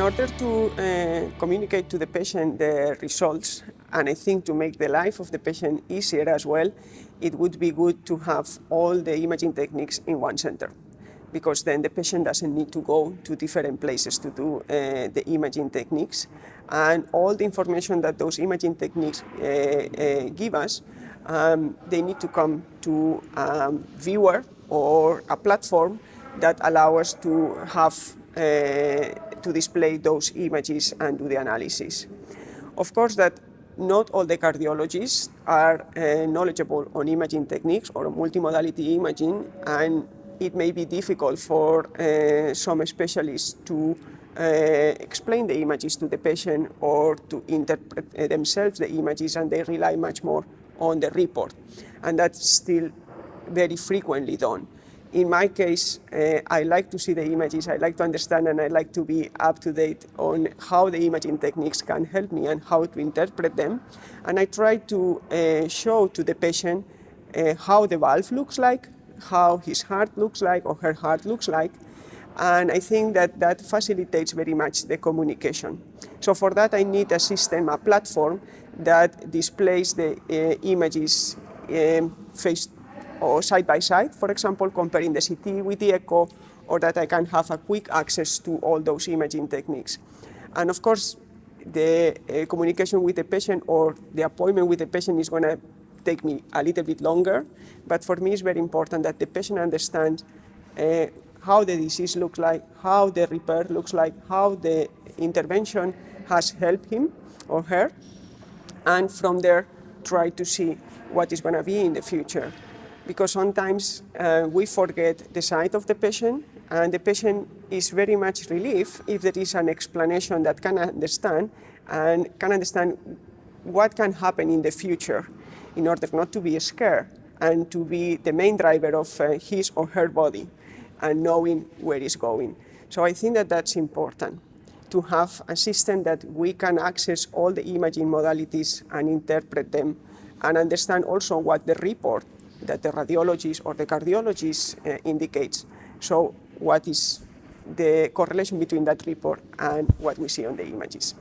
order to communicate to the patient the results, and I think to make the life of the patient easier as well, it would be good to have all the imaging techniques in one center, because then the patient doesn't need to go to different places to do the imaging techniques. And all the information that those imaging techniques give us, they need to come to a viewer or a platform that allow us to have to display those images and do the analysis. Of course, that not all the cardiologists are knowledgeable on imaging techniques or multimodality imaging, and it may be difficult for some specialists to explain the images to the patient or to interpret themselves the images, and they rely much more on the report. And that's still very frequently done. In my case, I like to see the images, I like to understand, and I like to be up to date on how the imaging techniques can help me and how to interpret them. And I try to show to the patient how the valve looks like, how his heart looks like or her heart looks like. And I think that that facilitates very much the communication. So for that, I need a system, a platform that displays the images face or side by side, for example, comparing the CT with the echo, or that I can have a quick access to all those imaging techniques. And of course, the communication with the patient or the appointment with the patient is going to take me a little bit longer, but for me it's very important that the patient understands how the disease looks like, how the repair looks like, how the intervention has helped him or her, and from there try to see what is going to be in the future. Because sometimes we forget the side of the patient, and the patient is very much relieved if there is an explanation that can understand what can happen in the future in order not to be scared and to be the main driver of his or her body and knowing where it's going. So I think that that's important, to have a system that we can access all the imaging modalities and interpret them and understand also what the report that the radiologist or the cardiologist indicates. So what is the correlation between that report and what we see on the images?